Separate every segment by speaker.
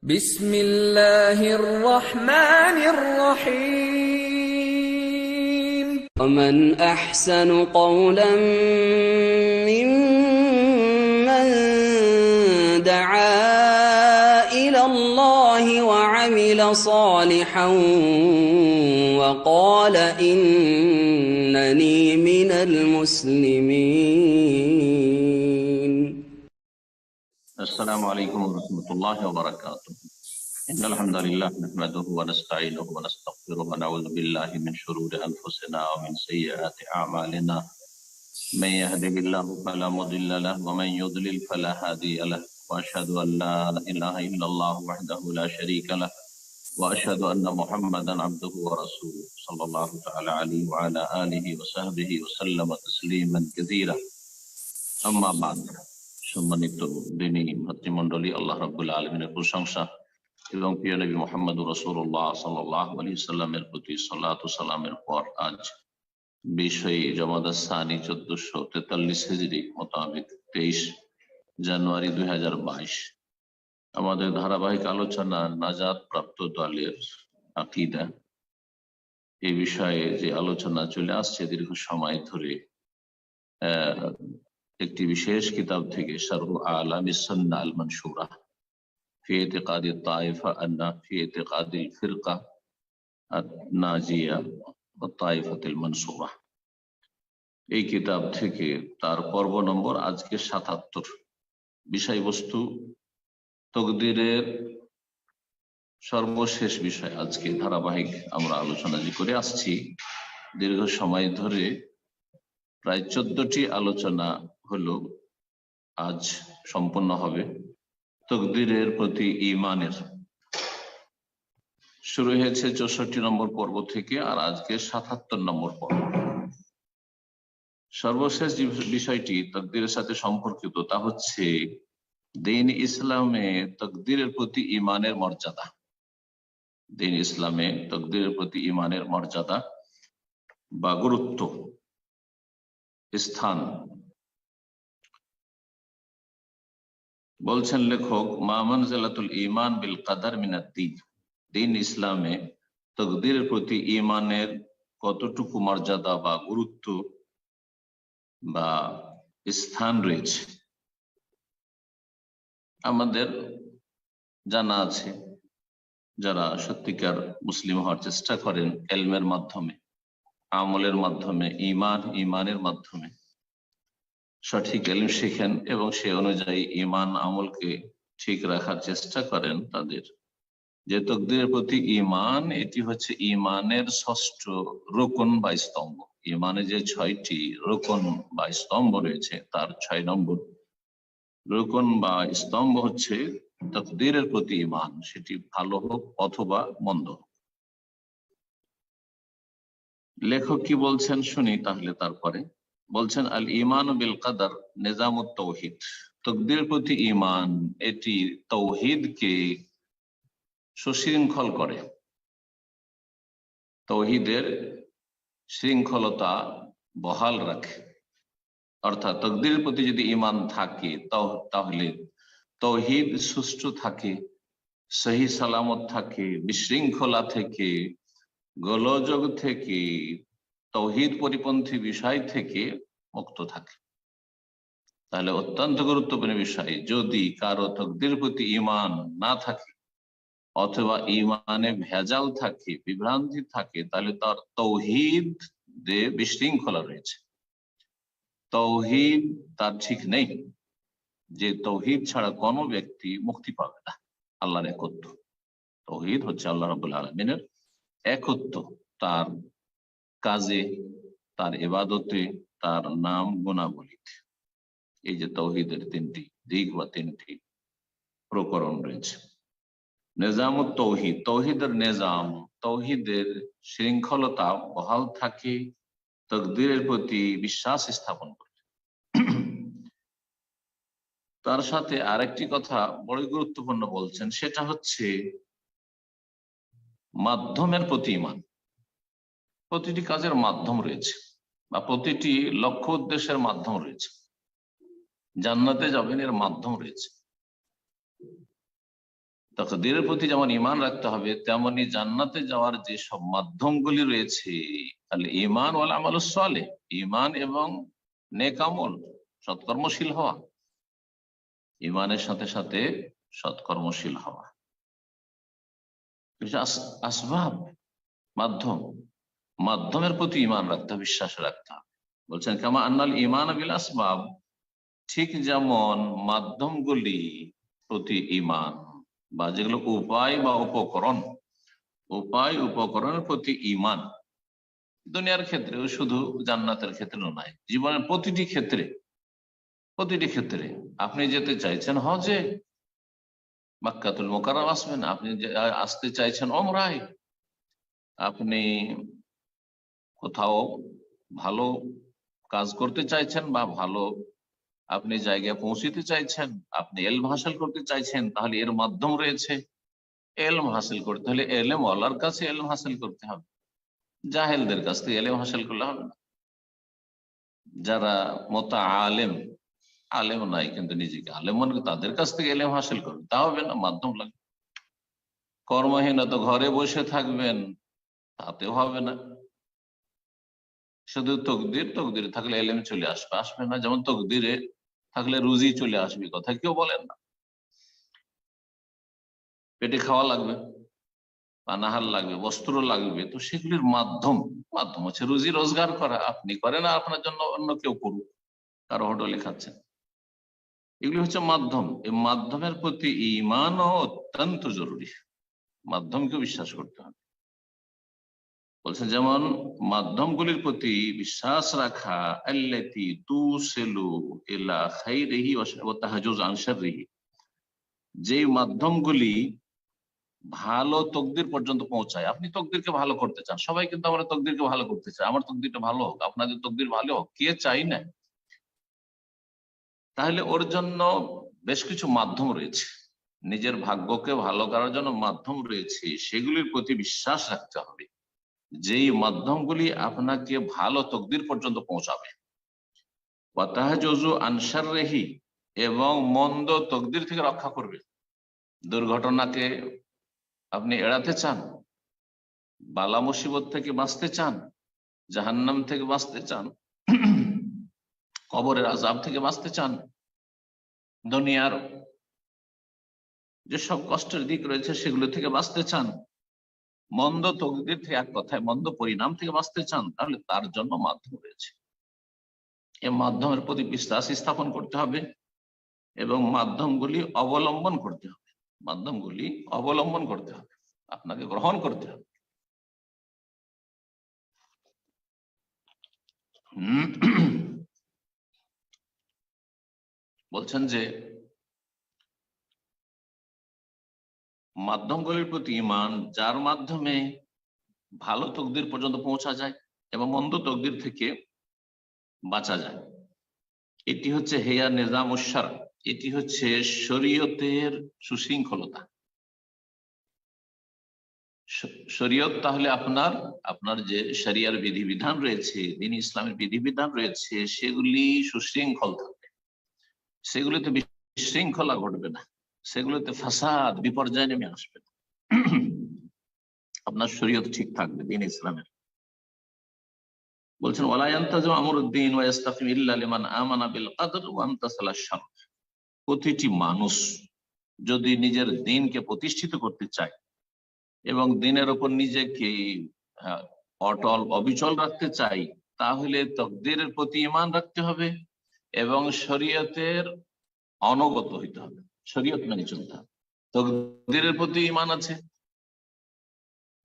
Speaker 1: بسم الله الرحمن الرحيم
Speaker 2: ومن أحسن قولا ممن دعا إلى الله وعمل صالحا وقال إنني من المسلمين.
Speaker 3: السلام عليكم ورحمة الله وبركاته. إن الحمد لله نحمده ونستعينه ونستغفره ونعوذ بالله من شرور أنفسنا ومن سيئات أعمالنا. من يهده الله فلا مضل له ومن يضلل فلا هادي له، وأشهد أن لا إله إلا الله وحده لا شريك له، وأشهد أن محمدا عبده ورسوله صلى الله تعالى عليه وعلى آله وصحبه وسلم تسليما كثيرا। أما بعد, সম্মানিত দিনী ভাতৃমণ্ডলী, আল্লাহ রাব্বুল আলামিনের প্রশংসা এবং প্রিয় নবী মুহাম্মদ রাসূলুল্লাহ সাল্লাল্লাহু আলাইহি সাল্লামের প্রতি সালাত ও সালামের পর আজ 20 জমাদার সানি 1443 হিজরি মোতাবেক 23 জানুয়ারি 2022 আমাদের ধারাবাহিক আলোচনা নাজাত প্রাপ্ত দলের আকীদা এই বিষয়ে যে আলোচনা চলে আসছে দীর্ঘ সময় ধরে একটি বিশেষ কিতাব থেকে শারহু আলামিস সুন্নাহ আল মানসুরা ফি ইতিকাদি তায়েফা ফি ইতিকাদিল ফিরকা আন-নাজিয়া ওয়া তায়েফাতুল মানসুরা, এই কিতাব থেকে তার পর্ব নম্বর আজকে 77। বিষয়বস্তু তাকদীরের সর্বশেষ বিষয়। আজকে ধারাবাহিক আমরা আলোচনা যে করে আসছি দীর্ঘ সময় ধরে, প্রায় 14টি আলোচনা হলো, আজ সম্পন্ন হবে তাকদীরের প্রতি ঈমানের। শুরু হয়েছে 64 নম্বর পর্ব থেকে, আর আজকে 77 নম্বর পর্ব। সর্বশেষ যে বিষয়টি তাকদীরের সাথে সম্পর্কিত তা হচ্ছে দ্বীন ইসলামে তাকদীরের প্রতি ঈমানের মর্যাদা। দ্বীন ইসলামে তাকদীরের প্রতি ঈমানের মর্যাদা বা গুরুত্ব, স্থান। বলছেন লেখক, মা মানজিলাতুল ঈমান বিল কদর মিনাদ-দ্বীন, দ্বীন ইসলামে তাকদীরের প্রতি ঈমানের কতটুকু মর্যাদা বা গুরুত্ব বা স্থান রয়েছে আমাদের জানা আছে। যারা সত্যিকার মুসলিম হওয়ার চেষ্টা করেন ইলমের মাধ্যমে, আমলের মাধ্যমে, ঈমানের মাধ্যমে সঠিক ইলম শিখেন এবং সে অনুযায়ী ঈমান আমলকে ঠিক রাখার চেষ্টা করেন, তাদের যে তাকদীরের প্রতি ঈমান, এটি হচ্ছে ঈমানের ষষ্ঠ রুকন বা স্তম্ভ। ঈমানে যে 6টি রুকন বা স্তম্ভ রয়েছে তার 6 নম্বর রুকন বা স্তম্ভ হচ্ছে তাকদীরের প্রতি ঈমান, সেটি ভালো হোক অথবা মন্দ হোক। লেখক কি বলছেন শুনি তাহলে। তারপরে বলছেন, আল ঈমান বিল কদর নিজামুত তাওহীদ, তাকদীরের প্রতি ঈমান এটি তাওহীদকে সুশৃঙ্খল করে, তাওহীদের শৃঙ্খলতা বহাল রাখে। অর্থাৎ তাকদীরের প্রতি যদি ঈমান থাকে তাহলে তাওহীদ সুষ্ঠু থাকে, সহি সালামত থাকে, বিশৃঙ্খলা থেকে, গোলযোগ থেকে, তাওহীদ পরিপন্থী বিষয় থেকে মুক্ত থাকে। তাহলে অত্যন্ত গুরুত্বপূর্ণ বিষয়, যদি কারো তাকদীরের প্রতি ঈমান না থাকে অথবা ঈমানে ভেজাল থাকে, বিভ্রান্তি থাকে, তাহলে তার তাওহীদ বিশৃঙ্খলা রয়েছে, তাওহীদ তার ঠিক নেই। যে তাওহীদ ছাড়া কোনো ব্যক্তি মুক্তি পাবে না। আল্লাহর একত্ব, তাওহীদ হচ্ছে আল্লাহ রাব্বুল আলামিনের একত্ব, তার কাজে, তার ইবাদতে, তার নাম গুণাবলীতে। এই যে তাওহীদের 3টি দিক বা 3টি প্রকরণ রয়েছে। নিজামুত তাওহীদ, তাওহীদের নিজাম, তাওহীদের শৃঙ্খলতা বহাল থাকে তাকদীরের প্রতি বিশ্বাস স্থাপন করে। তার সাথে আরেকটি কথা বড় গুরুত্বপূর্ণ বলছেন, সেটা হচ্ছে মাধ্যমের প্রতি ঈমান। প্রতিটি কাজের মাধ্যম রয়েছে বা প্রতিটি লক্ষ্য উদ্দেশ্যের মাধ্যম রয়েছে। জান্নাতে যাবেন এর মাধ্যম রয়েছে, তাকদীরের প্রতি যেমন ঈমান রাখতে হবে, তেমনি জান্নাতে যাওয়ার যে সব মাধ্যমগুলি রয়েছে, তাহলে ঈমান ওয়াল আমালুস সালেহ, ঈমান এবং নেক আমল, সৎকর্মশীল হওয়া, ঈমানের সাথে সাথে সৎকর্মশীল হওয়া, আসবাব, মাধ্যম, মাধ্যমের প্রতি ঈমান রাখতে হবে, বিশ্বাস রাখতে হবে। বলছেন কামা আন্নাল ঈমান বিল আসবাব, ঠিক যেমন মাধ্যমগুলি প্রতি ঈমান, বা যেগুলো উপায় বা উপকরণের প্রতি ঈমান, দুনিয়ার ক্ষেত্রেও, শুধু জান্নাতের ক্ষেত্রেও নয়, জীবনের প্রতিটি ক্ষেত্রে আপনি যেতে চাইছেন হজে, মক্কাতুল মুকাররম আসবেন, আপনি আসতে চাইছেন ওমরায়, আপনি কোথাও ভালো কাজ করতে চাইছেন বা ভালো আপনি জায়গায় পৌঁছতে চাইছেন, আপনি এলম হাসিল করতে চাইছেন, তাহলে এর মাধ্যম রয়েছে। এলম হাসিল করতে হলে এলেম ওয়ালার কাছে এলম হাসিল করতে হবে, জাহেলদের কাছ থেকে এলেম হাসিল করলে হবে না। যারা আলেম নাই কিন্তু নিজেকে আলেম মনে করে, তাদের কাছ থেকে এলেম হাসিল করবে, তা হবে না, মাধ্যম লাগবে। কর্মহীনতা ঘরে বসে থাকবেন, তাতেও হবে না। শুধু তকদিরে থাকলে এলেম চলে আসবে না, যেমন তকদিরে থাকলে রুজি চলে আসবে, কথা কেউ বলেন না। পেটে খাওয়া লাগবে, পানাহার লাগবে, বস্ত্র লাগবে, তো সেগুলির মাধ্যম হচ্ছে রুজি রোজগার করা। আপনি করেন আর আপনার জন্য অন্য কেউ করুক, কারো হোটেলে খাচ্ছেন, এগুলি হচ্ছে মাধ্যম। এই মাধ্যমের প্রতি ঈমানও অত্যন্ত জরুরি, মাধ্যমকে বিশ্বাস করতে হবে। বলছেন যেমন মাধ্যমগুলির প্রতি বিশ্বাস রাখা, আল্লাতী তুসিলু ইলা খাইরিহি ওয়া তাহজুজ আন শাররিহি, যে মাধ্যমগুলি ভালো তকদির পর্যন্ত পৌঁছায়। আপনি তকদিরকে ভালো করতে চান, সবাই কিন্তু আমরা তকদিরকে ভালো করতে চাই, আমার তকদিরটা ভালো হোক, আপনাদের তকদির ভালো হোক, কে চাই না? তাহলে ওর জন্য বেশ কিছু মাধ্যম রয়েছে, নিজের ভাগ্যকে ভালো করার জন্য মাধ্যম রয়েছে, সেগুলির প্রতি বিশ্বাস রাখতে হবে, যেই মাধ্যমগুলি আপনাকে ভালো তকদির পর্যন্ত পৌঁছাবে। ওয়া তাহজুজু আন শাররিহি, এবং মন্দ তকদির থেকে রক্ষা করবে। দুর্ঘটনাকে আপনি এড়াতে চান, বালা মুসিবত থেকে বাঁচতে চান, জাহান্নাম থেকে বাঁচতে চান, কবরের আযাব থেকে বাঁচতে চান, দুনিয়ার যেসব কষ্টের দিক রয়েছে সেগুলো থেকে বাঁচতে চান, মন্দ তকদির থেকে, এক কথায় মন্দ পরিণাম থেকে বাঁচতে চান, তাহলে তার জন্য মাধ্যম রয়েছে। এই মাধ্যমের প্রতি বিশ্বাস স্থাপন করতে হবে এবং মাধ্যমগুলি অবলম্বন করতে হবে, আপনাকে গ্রহণ করতে হবে। বলছেন যে মাধ্যমগুলির প্রতি ঈমান, যার মাধ্যমে ভালো তকদির পর্যন্ত পৌঁছা যায় এবং মন্দ তকদির থেকে বাঁচা যায়, এটি হচ্ছে হেয়া নিজাম উশার, এটি হচ্ছে শরীয়তের সুশৃঙ্খলতা। শরীয়ত তাহলে আপনার যে শরিয়ার বিধিবিধান রয়েছে, দিন ইসলামের বিধিবিধান রয়েছে, সেগুলি সুশৃঙ্খল থাকবে, সেগুলিতে বিশৃঙ্খলা ঘটবে না, সেগুলোতে ফাসাদ, বিপর্যয় নেমে আসবে না। আপনার শরীয়ত ঠিক থাকবে, দিন ইসলামের। বলছেন ওয়ালা ইয়ান্তাজু আমরুদ্দিন ওয়া ইস্তাকিম ইল্লা লিমান আমানা বিল কদর ওয়া আমতাসালা শার, প্রতিটি মানুষ যদি নিজের দ্বীনকে প্রতিষ্ঠিত করতে চায় এবং দ্বীনের উপর নিজেকে অটল অবিচল রাখতে চাই, তাহলে তাকদীরের প্রতি ঈমান রাখতে হবে এবং শরীয়তের অনুগত হইতে হবে, শরীয়ত মেনে চলতে হবে। তাকদীরের প্রতি ঈমান আছে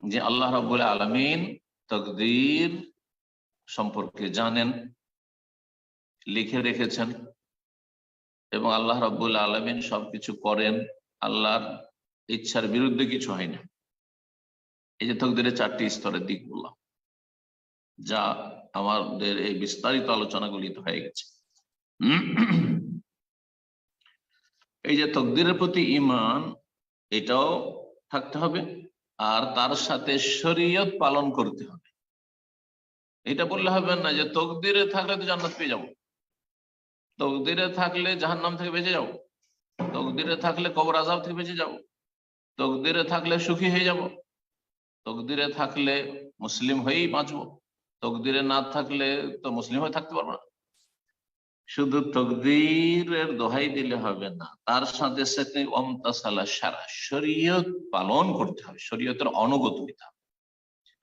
Speaker 3: যে আল্লাহ রাব্বুল আলামিন তাকদীর সম্পর্কে জানেন, লিখে রেখেছেন, এবং আল্লাহ রাব্বুল আলামিন সবকিছু করেন, আল্লাহর ইচ্ছার বিরুদ্ধে কিছু হয় না। এই যে তাকদীরের 4টি স্তরের দিক বললাম, যা আমাদের এই বিস্তারিত আলোচনাগুলিতে হয়ে গেছে। এই যে তাকদীরের প্রতি ঈমান, এটাও থাকতে হবে, আর তার সাথে শরীয়ত পালন করতে হবে। এটা বললে হবে না যে তাকদীরে থাকলে তো জান্নাত পেয়ে যাবো, তাকদীরে থাকলে জাহান্নাম থেকে বেঁচে যাবো, তাকদীরে থাকলে কবর আযাব থেকে বেঁচে যাবো, তকদিরে থাকলে সুখী হয়ে যাব, তকদিরে থাকলে মুসলিম হয়েই বাঁচবো, তকদিরে না থাকলে তো মুসলিম হয়ে থাকতে পারবো না। শুধু তকদিরের দোহাই দিলে হবে না, তার সাথে সাথে অমতাসালা সারা শরীয়ত পালন করতে হবে, শরীয়তের অনুগত হইতে হবে।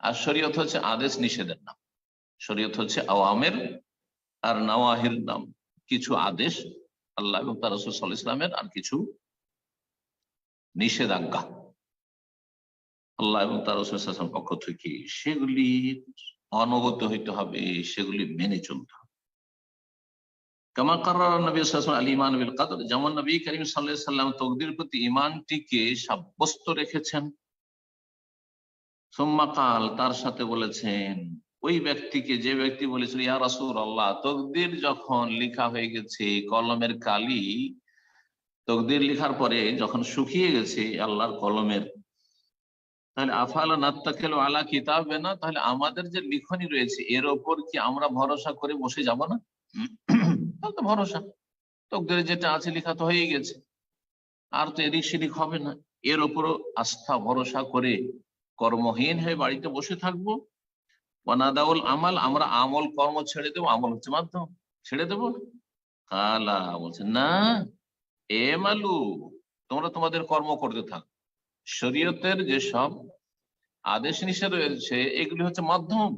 Speaker 3: আর শরীয়ত হচ্ছে আদেশ নিষেধের নাম, শরীয়ত হচ্ছে আওয়ামের আর নাওয়াহির নাম, কিছু আদেশ আল্লাহ এবং তার রাসূল সাল্লাল্লাহু আলাইহি ওয়াসাল্লামের, আর কিছু নিষেধাজ্ঞা আল্লাহ এবং তার রাসূল সাল্লাল্লাহু আলাইহি ওয়াসাল্লামের পক্ষ থেকে, সেগুলি অনুগত হইতে হবে, সেগুলি মেনে চলতে হবে। কামা কাররারা নবী সাল্লাল্লাহু আলাইহি ওয়াসাল্লাম আল ঈমান বিল কদর, যেমন নবী করিম সাল্লাল্লাহু আলাইহি ওয়াসাল্লাম তকদীরের প্রতি ঈমানটিকে সাব্যস্ত রেখেছেন। সুম্মা কাল, তার সাথে বলেছেন ওই ব্যক্তিকে, যে ব্যক্তি বলেছিল ইয়া রাসূলুল্লাহ, তকদীর যখন লেখা হয়ে গেছে, কলমের কালি তকদীর লেখার পরে যখন শুকিয়ে গেছে আল্লাহর কলমের, তাহলে আফালা নাত্তাকিলু আলা কিতাবিনা, তাহলে আমাদের যে লিখনি রয়েছে এর ওপর কি আমরা ভরসা করে বসে যাব না? তাহলে তো ভরসা, তকদীরে যেটা আছে লেখা তো হয়ে গেছে, আর তো এদিক সেদিক হবে না, এর ওপরও আস্থা ভরসা করে কর্মহীন হয়ে বাড়িতে বসে থাকবো। ওয়ানাদাউল আমাল, আমরা আমল কর্ম ছেড়ে দেবো, আমল হচ্ছে মাধ্যম, ছেড়ে দেবো। কালা, বলছে না, এ মালু, তোমরা তোমাদের কর্ম করতে থাকো, শরীয়তের যেসব আদেশ নিষেধ রয়েছে এগুলি হচ্ছে মাধ্যম,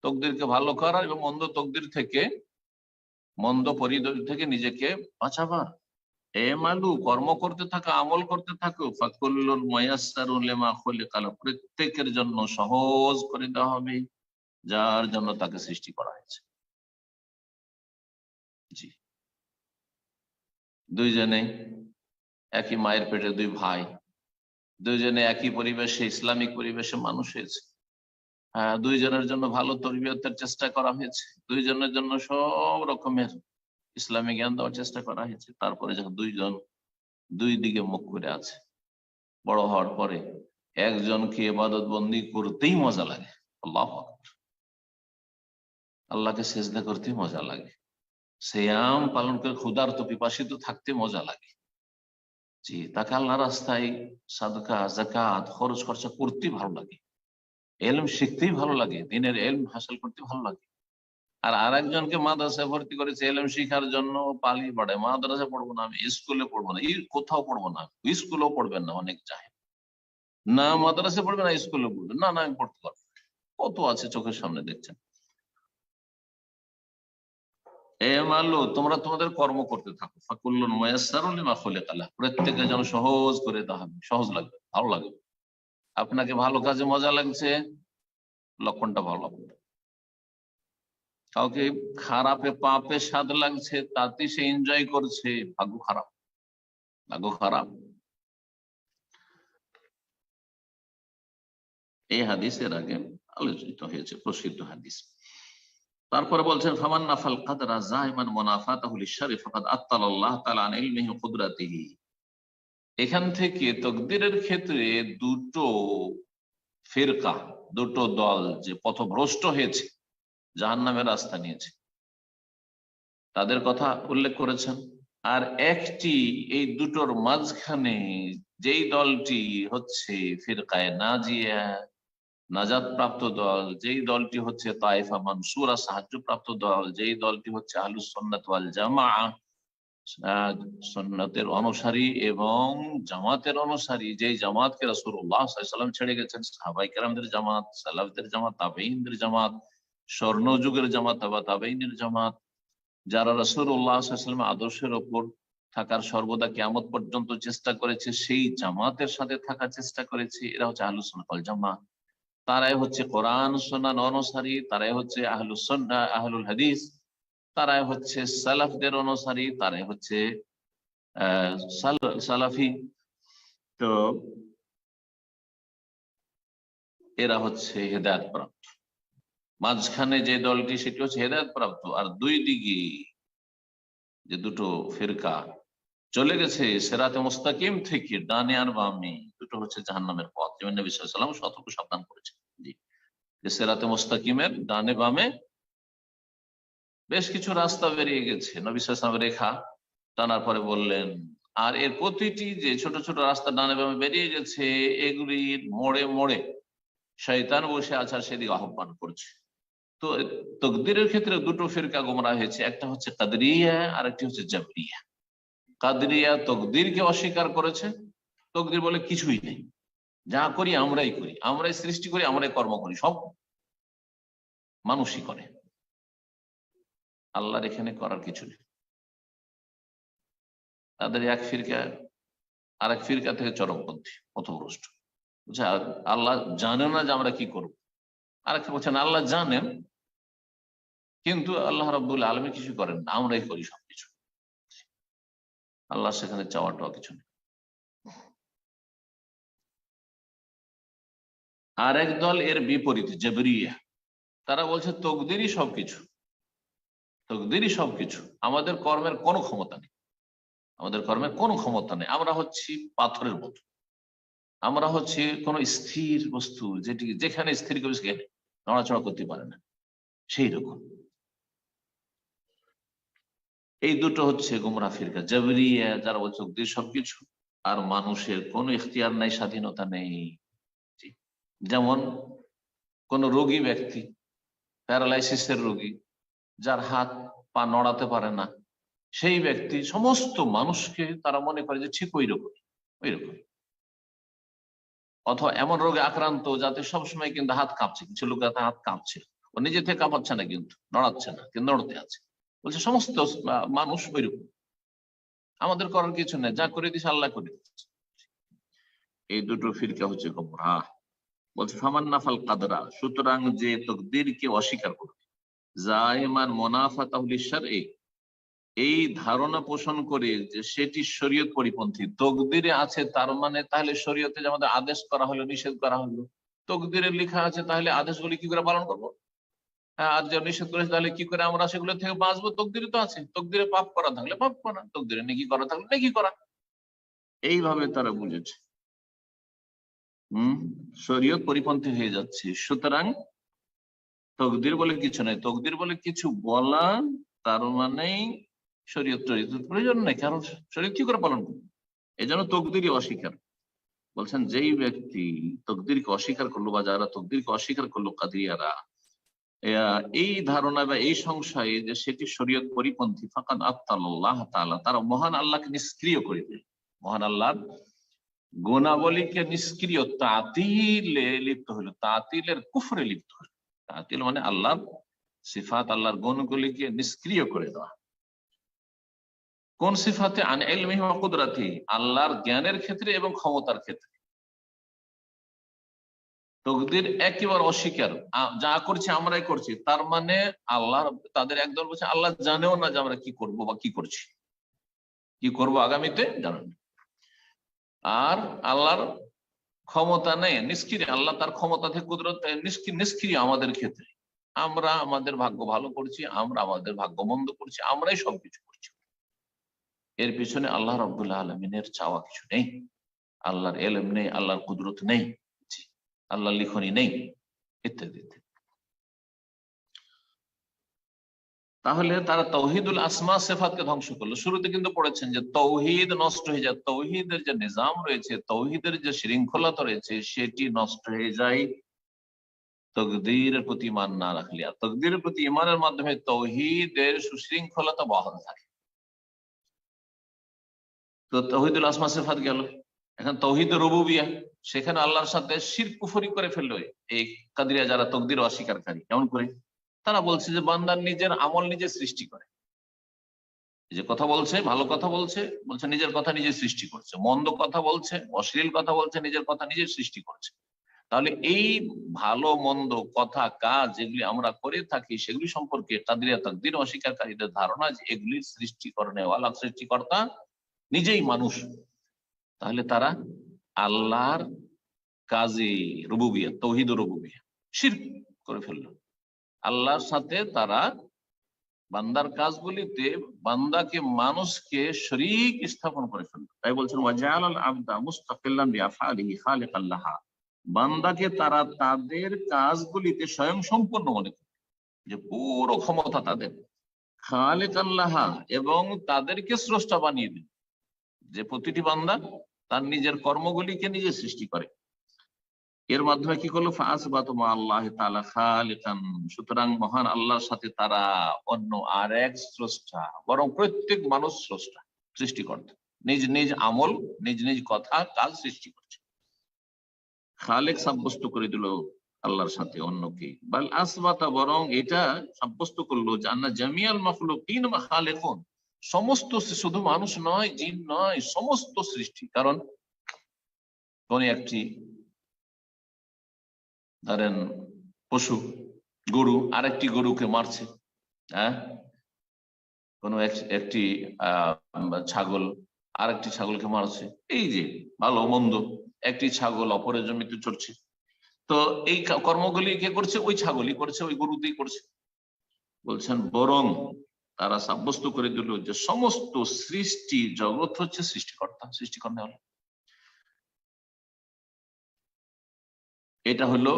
Speaker 3: তকদিরকে ভালো করার এবং মন্দ তকদির থেকে, মন্দ পরিধি থেকে নিজেকে বাঁচাবা। এ মালু, কর্ম করতে থাকো, আমল করতে থাকো। ফাকুল্লুন মুয়াসসারুন লিমা খুলিকা লাহু, প্রত্যেকের জন্য সহজ করে দেওয়া হবে যার জন্য তাকে সৃষ্টি করা হয়েছে। জি, দুইজনে একই মায়ের পেটে দুই ভাই, দুইজনে একই পরিবেশে, ইসলামিক পরিবেশে মানুষ হয়েছে। হ্যাঁ, দুইজনের জন্য ভালো তরবিয়তের চেষ্টা করা হয়েছে, দুইজনের জন্য সব রকমের ইসলামিক জ্ঞান দেওয়ার চেষ্টা করা হয়েছে। তারপরে যখন দুইজন দুই দিকে মুখ করে আছে, বড় হওয়ার পরে একজনকে ইবাদত বন্দি করতেই মজা লাগে, আল্লাহু আকবার, আল্লাহকে সিজদা করতে মজা লাগে, সিয়াম পালন করে ক্ষুধার্ত পিপাসিত থাকতে মজা লাগে। জি, তাকে আল্লাহ রাস্তায় সাদকা যাকাত খরচ খরচা করতে ভালো লাগে, এলম শিখতেই ভালো লাগে, দিনের এলম হাসিল করতে ভালো লাগে। আর আরেকজনকে মাদ্রাসায় ভর্তি করেছে এলম শিখার জন্য, পালিয়ে পড়ে, মাদ্রাসা পড়বো না, আমি স্কুলে পড়বো না, কোথাও পড়বো না, স্কুলেও পড়বেন না, অনেক চাহে না, মাদ্রাসা পড়বে না, স্কুলে পড়বে না, না আমি পড়তে পারবো, কত আছে চোখের সামনে দেখছেন। এ মাল্লু, তোমরা তোমাদের কর্ম করতে থাকো, ফাকুল্লুন মুয়াসসারুন লিমা খুলিকা লাহু, প্রত্যেকের যেন সহজ করে দেওয়া হবে, সহজ লাগবে, ভালো লাগবে। আপনাকে ভালো কাজে মজা লাগছে, লক্ষণটা ভালো লাগবে। কাউকে খারাপে পাপে স্বাদ লাগছে, তাতে সে এনজয় করছে, ভাগ্য খারাপ, ভাগ্য খারাপ। এই হাদিসের আগে আলোচিত হয়েছে, প্রসিদ্ধ হাদিস। তারপরে বলছেন ফামান নাফাল কাদরা জাইমান মুনাফাতাহু লিশারি ফাকাদ আত্তালাল্লাহু তাআলা আন ইলমিহি ওয়া কুদরাতিহি। এখান থেকে তাকদীরের ক্ষেত্রে দুটো ফিরকা, দুটো দল যে পথভ্রষ্ট হয়েছে, জাহান্নামের রাস্তা নিয়েছে, তাদের কথা উল্লেখ করেছেন। আর একটি, এই দুটোর মাঝখানে যেই দলটি হচ্ছে ফিরকায়ে নাজিয়া, নাজাত প্রাপ্ত দল, যেই দলটি হচ্ছে তায়েফা মানসুরা, সাহায্য প্রাপ্ত দল, যেই দলটি হচ্ছে আহলুস সুন্নাত ওয়াল জামাআহ, সুন্নাতের অনুসারী এবং জামাতের অনুসারী, যেই জামাতকে রাসূলুল্লাহ সাল্লাল্লাহু আলাইহি ওয়াসাল্লাম ছেড়ে গেছেন, সাহাবায়ে কেরামদের জামাত, সালাফদের জামাত, তাবেঈনদের জামাত, স্বর্ণযুগের জামাত, তাবেঈনের জামাত, যারা রাসূলুল্লাহ সাল্লাল্লাহু আলাইহি ওয়াসাল্লামের আদর্শের ওপর থাকার সর্বদা কিয়ামত পর্যন্ত চেষ্টা করেছে, সেই জামাতের সাথে থাকার চেষ্টা করেছে, এরা হচ্ছে আহলুস সুন্নাত ওয়াল জামাত। তারাই হচ্ছে কোরআন সুন্নাহ অনুসারী, তারাই হচ্ছে আহলুস সুন্নাহ, আহলুল হাদিস, তারাই হচ্ছে সালাফদের অনুসারী, তারাই হচ্ছে সালাফি। তো এরা হচ্ছে হেদায়েত প্রাপ্ত। মাঝখানে যে দলটি সেটি হচ্ছে হেদায়েত প্রাপ্ত, আর দুই দিকে যে দুটো ফিরকা চলে গেছে সিরাতে মুস্তাকিম থেকে, ডানে আর বামে, দুটো হচ্ছে জাহান্নামের পথ, যেমন নবী সাল্লাল্লাহু আলাইহি ওয়াসাল্লাম সতর্ক সাবধান করেছেন। জি, যে সিরাতে মুস্তাকিমের ডানে বামে বেশ কিছু রাস্তা বেরিয়ে গেছে, নবী সাল্লাল্লাহু আলাইহি ওয়াসাল্লাম রেখা টানার পরে বললেন আর এর প্রতিটি যে ছোট ছোট রাস্তা ডানে বামে বেরিয়ে গেছে, এগুলির মোড়ে মোড়ে শয়তান বসে আছে আর সেদিকে আহ্বান করছে। তো তকদিরের ক্ষেত্রে দুটো ফিরকা গোমরা হয়েছে, একটা হচ্ছে কাদরিয়া আর একটি হচ্ছে জাবরিয়া। কাদরিয়া তকদিরকে অস্বীকার করেছে, তকদির বলে কিছুই নেই, যা করি আমরাই সৃষ্টি করি, আমরাই কর্ম করি, সব মানুষই করে, আল্লাহর এখানে করার কিছু নেই। তাদের এক ফিরকা আর এক ফিরকা থেকে চরমপন্থী, পথভ্রষ্ট। বুঝছে আল্লাহ জানেন না যে আমরা কি করব। আরেকটা বলছেন আল্লাহ জানেন, কিন্তু আল্লাহ রাব্বুল আলামিন কিছু করেন না, আমরাই করি সবকিছু, আল্লাহ সেখানে চাওয়াটাও কিছু নেই। আর এক দল এর বিপরীত, জাবরিয়া, তারা বলছে তকদিরই সবকিছু, তকদিরই সবকিছু, আমাদের কর্মের কোনো ক্ষমতা নেই, আমাদের কর্মের কোনো ক্ষমতা নেই, আমরা হচ্ছি পাথরের মতো, আমরা হচ্ছে কোন স্থির বস্তু, যেটি যেখানে স্থির করে সেখানে নড়াচড়া করতে পারে না, সেই রকম। এই দুটো হচ্ছে গুমরাহ ফিরকা, জাবরিয়া যারা বলছে তকদির সবকিছু আর মানুষের কোনো ইখতিয়ার নাই, স্বাধীনতা নেই। যেমন কোন রোগী ব্যক্তি, প্যারালাইসিসের রোগী, যার হাত পা নড়াতে পারে না, সেই ব্যক্তি সমস্ত মানুষকে তারা মনে করে যে ঠিক ওই রকম। অথবা এমন রোগে আক্রান্ত যাতে সবসময় কিন্তু হাত কাঁপছে, কিছু লোক হাত কাঁপছে, ও নিজে থেকে কাঁপাচ্ছে না, কিন্তু নড়াচ্ছে না, কিন্তু নড়তে আছে, বলছে সমস্ত মানুষ ওইরকম, আমাদের করার কিছু নেই, যা করে দিচ্ছে আল্লাহ করে দিচ্ছে। এই দুটো ফিরকা হচ্ছে গুমরাহ। বলছে ফামান নাফাল কাদরা, সুতরাং যে তকদিরকে অস্বীকার করবে, জাইমান মুনাফাতাহুল লিশারঈ, এই ধারণা পোষণ করে যে সেটি শরীয়ত পরিপন্থী, তকদিরে আছে তার মানে তাহলে শরীয়তে যে আমাদের আদেশ করা হলো, নিষেধ করা হলো, তকদিরে লেখা আছে, তাহলে আদেশগুলি কি করে পালন করবো? হ্যাঁ, আর যে নিষেধ করেছে তাহলে কি করে আমরা সেগুলো থেকে বাঁচবো? তকদিরে তো আছে, তকদিরে পাপ করা থাকলে পাপ করা, তকদিরে নেকি করা থাকলে নেকি করা, এইভাবে তারা বুঝেছে। শরীয়ত পরিপন্থী হয়ে যাচ্ছে। সুতরাং তকদির বলে কিছু নাই, তকদির বলে কিছু বলা তার মানে শরীয়ত প্রয়োজন নেই, কারণ শরীয়ত কি করে পালন করবে, এই জন্য তকদিরই অস্বীকার। বলছেন যেই ব্যক্তি তকদিরকে অস্বীকার করলো, বা যারা তকদিরকে অস্বীকার করলো কাদিয়ারা, এই ধারণা বা এই সংশয়ে যে সেটি শরীয়ত পরিপন্থী, ফাকাদ আত্তাল্লাহ তাআলা, তারা মহান আল্লাহকে নিষ্ক্রিয় করে দিল, মহান আল্লাহর গুণাবলীকে নিষ্ক্রিয়, তাতিলে লিপ্ত হইল, তাতিলের কুফরে লিপ্ত হইল। তাতিল মানে আল্লাহর সিফাত, আল্লাহর গুণগুলিকে নিষ্ক্রিয় করে দেওয়া। কোন সিফাতে? আন ইলমিহি ওয়া কুদরাতিহি, আল্লাহর জ্ঞানের ক্ষেত্রে এবং ক্ষমতার ক্ষেত্রে। তকদির একেবারে অস্বীকার, যা করছি আমরাই করছি, তার মানে আল্লাহ, তাদের একদল বলছে আল্লাহ জানেও না যে আমরা কি করব বা কি করছি, কি করব আগামীতে জানেন না। আর আল্লাহর ক্ষমতা নেই, নিষ্ক্রিয়, আল্লাহ তার ক্ষমতা থেকে কুদরত নিষ্ক্রিয় আমাদের ক্ষেত্রে, আমরা আমাদের ভাগ্য ভালো করছি, আমরা আমাদের ভাগ্য মন্দ করছি, আমরাই সবকিছু করছি। এর পিছনে আল্লাহ রাব্বুল আলামিনের চাওয়া কিছু নেই, আল্লাহর ইলম নেই, আল্লাহর কুদরত নেই, আল্লাহর লিখনি নেই, ইত্যাদি। তাহলে তারা তাওহীদুল আসমা সিফাতকে ধ্বংস করলো। শুরুতে কিন্তু পড়েছেন যে তাওহীদ নষ্ট হয়ে যায়, তাওহীদের যে নিজাম রয়েছে, তাওহীদের যে শৃঙ্খলতা রয়েছে, সেটি নষ্ট হয়ে যায় তাকদীরের প্রতি ঈমান না রাখলে। আর তাকদীরের প্রতি ঈমানের মাধ্যমে তাওহীদের সুশৃঙ্খলতা বহাল থাকে। তো তাওহীদুল আসমা সিফাত গেল, এখন তাওহীদ রুবুবিয়া, সেখানে আল্লাহর সাথে শিরক কুফরি করে ফেললো এই কাদরিয়া যারা তাকদীর অস্বীকারী। কেমন করে? তারা বলছে যে বান্দার নিজের আমল নিজে সৃষ্টি করে, যে কথা বলছে, ভালো কথা বলছে, বলছে নিজের কথা নিজে সৃষ্টি করছে, মন্দ কথা বলছে, অশ্লীল কথা বলছে, নিজের কথা নিজে সৃষ্টি করছে। তাহলে এই ভালো মন্দ কথা কাজ যেগুলি আমরা করে থাকি, সেগুলি সম্পর্কে কাদরিয়া তাকদীর অস্বীকারীদের ধারণা যে এগুলির সৃষ্টিকরণওয়ালা, সৃষ্টিকর্তা নিজেই মানুষ। তাহলে তারা আল্লাহর কাজে রুবুবিয়্যাত, তাওহীদ রুবুবিয়্যাত শিরক করে ফেললো। আল্লাহর সাথে তারা বান্দার কাজগুলিতে বান্দাকে, মানুষকে শরীক স্থাপন করে ফেললো। তাই বলছেন ওয়াজআলাল আবদা মুস্তাকিল্লান বিআফআলিহি খালিকাল লাহা, বান্দাকে তারা তাদের কাজগুলিতে স্বয়ং সম্পূর্ণ মনে করে, যে পুরো ক্ষমতা তাদের, খালিকাল লাহা, এবং তাদেরকে স্রষ্টা বানিয়ে দিল, যে প্রতিটি বান্দা তার নিজের কর্মগুলিকে নিজে সৃষ্টি করে। এর মাধ্যমে কি করলো, ফাসবাতু মা আল্লাহ তাআলা খালিকান, সুতরাং মহান আল্লাহর সাথে তারা অন্য আর এক স্রষ্টা, বরং প্রত্যেক মানুষ স্রষ্টা, সৃষ্টিকর্তা, নিজ নিজ আমল, নিজ নিজ কথা কাজ সৃষ্টি করছে। খালেক সাব্যস্ত করে দিল আল্লাহর সাথে অন্যকে, বাল আসবাতা, বরং এটা সাব্যস্ত করলো জান্না জামিয়াল মাখলুকিন খালেকুন, সমস্ত, শুধু মানুষ নয়, জিন নয়, সমস্ত সৃষ্টি। কারণ কোন একটি ধরেন পশু, গরু আরেকটি গরুকে মারছে, হ্যাঁ, কোন একটি ছাগল আরেকটি ছাগলকে মারছে, এই যে ভালো মন্দ, একটি ছাগল অপরের জমিতে চড়ছে, তো এই কর্মগুলি কে করছে, ওই ছাগলই করছে, ওই গরুতেই করছে। বলছেন বরং তারা সাব্যস্ত করে দিল যে সমস্ত সৃষ্টি জগৎ হচ্ছে সৃষ্টিকর্তা, সৃষ্টিকর্তা হলো। এটা হলো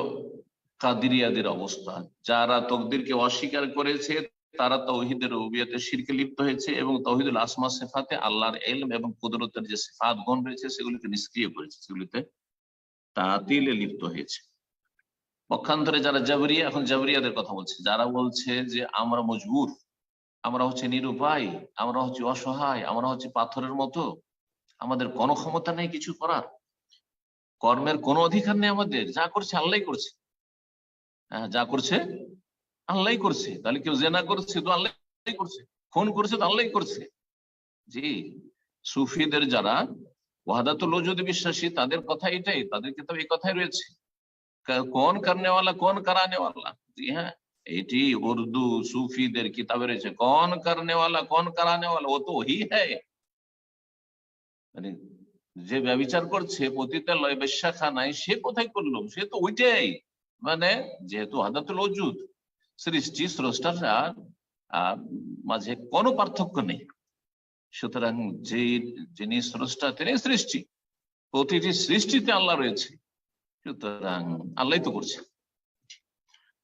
Speaker 3: কাদিরিয়াদের অবস্থা। যারা তকদিরকে অস্বীকার করেছে তারা তাওহীদের রুবুবিয়্যতে শিরকে লিপ্ত হয়েছে এবং তাওহীদুল আসমা সিফাতে আল্লাহর ইলম এবং কুদরতের যে সিফাত গুণ রয়েছে সেগুলিকে নিষ্ক্রিয় করেছে, সেগুলিতে তাতিলে লিপ্ত হয়েছে। পক্ষান্তরে যারা জাবরিয়া, এখন জাবরিয়াদের কথা বলছে, যারা বলছে যে আমরা মজবুর, আমরা হচ্ছে নিরুপায়, আমরা হচ্ছে অসহায়, আমরা হচ্ছে পাথরের মতো, আমাদের কোনো ক্ষমতা নেই কিছু করার, কর্মের কোনো অধিকার নেই আমাদের, যা করছে আল্লাহই করছে। হ্যাঁ, যা করছে আল্লাহই করছে। তাহলে কেউ জেনা করছে তো আল্লাহই করছে, খুন করছে তো আল্লাহই করছে। জি, সুফিদের যারা ওয়াহদাতুল ওজুদ বিশ্বাসী তাদের কথা এটাই, তাদের কিতাব এই কথাই রয়েছে, কোন করনেওয়ালা কোন কারানেওয়ালা। জি হ্যাঁ, এটি উর্দু সুফিদের কিতাবে রয়েছে, কোন করনেওয়ালা কোন কারানেওয়ালা, ও তো ওহি হ্যায়। মানে যে ব্যভিচার করছে পতিতালয় বেশ্যাখানায়, সে কোথায় করলো, সে তো ওইটাই। মানে যেহেতু ওয়াহদাতুল ওজুদ, সৃষ্টি স্রষ্টার মাঝে কোনো পার্থক্য নেই, সুতরাং যিনি স্রষ্টা তিনি সৃষ্টি, প্রতিটি সৃষ্টিতে আল্লাহ রয়েছে, সুতরাং আল্লাহ তো করছে।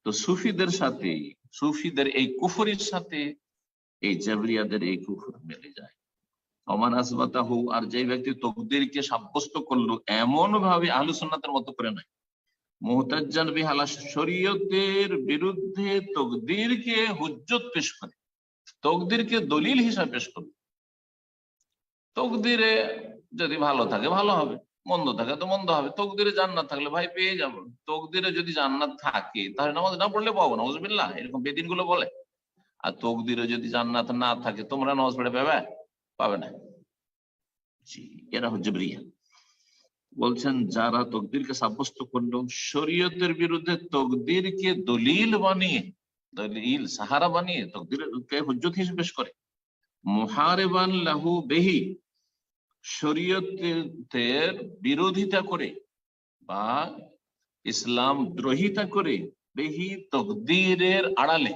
Speaker 3: তো সুফিদের সাথে, সুফিদের এই কুফরির সাথে এই জাবরিয়াদের এই কুফর মিলে যায়। ওমান আসবাতাহু, আর যে ব্যক্তি তকদিরকে সাব্যস্ত করলো এমন ভাবে আহলুস সুন্নাতের মতো করে নাই, মুহতাজ্জান বিহালা, শরীয়তের বিরুদ্ধে তকদিরকে হুজ্জত পেশ করে, তকদিরকে দলিল হিসাবে পেশ করবে। তকদিরে যদি ভালো থাকে ভালো হবে, মন্দ থাকে তো মন্দ হবে। তকদিরে জান্নাত থাকলে ভাই পেয়ে যাবো, তকদিরে যদি জান্নাত থাকে তাহলে নামাজ না পড়লে পাবো না, নাউজুবিল্লাহ, এরকম বেদিন গুলো বলে। আর তকদিরে যদি জান্নাত না থাকে তোমরা নামাজ পড়ে পাবে না। জি, এরা হচ্ছে জাবরিয়া। বলছেন যারা তকদিরকে সাব্যস্ত করলো শরীয়তের বিরুদ্ধে, তকদিরকে দলিল বানিয়ে, দলিল সাহারা বানিয়ে তকদিরকে হুজ্জত হিসেবে পেশ করে, মুহারিবান লাহু বিহি, শরীয়তের বিরোধিতা করে বা ইসলাম দ্রোহিতা করে, বিহি তকদিরের আড়ালে,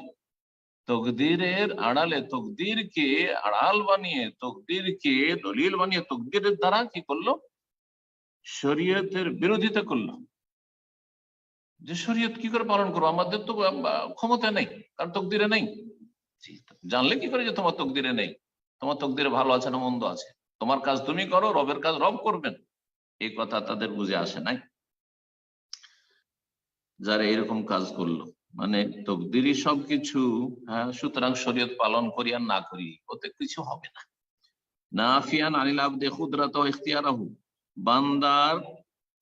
Speaker 3: তকদিরের আড়ালে, তকদিরকে আড়াল বানিয়ে, তকদিরকে দলিল বানিয়ে, তকদিরের দ্বারা কি করলো, শরীয়তের বিরোধিতা করলো। যে শরীয়ত কি করে পালন করবো, আমাদের তো ক্ষমতা নেই, কারণ তকদিরে নেই। জানলে কি করে যে তোমার তকদিরে নেই, তোমার তকদিরে ভালো আছে না মন্দ আছে, তোমার কাজ তুমি করো, রবের কাজ রব করবেন, এই কথা তাদের বুঝে আসে নাই। যারা এরকম কাজ করলো, মানে তকদিরই সবকিছু, হ্যাঁ, সুতরাং শরীয়ত পালন করি আর না করি ওতে কিছু হবে না। নাফিয়ান আনিল আবদি কুদরাত ওয়া ইখতিয়ারাহু, বান্দার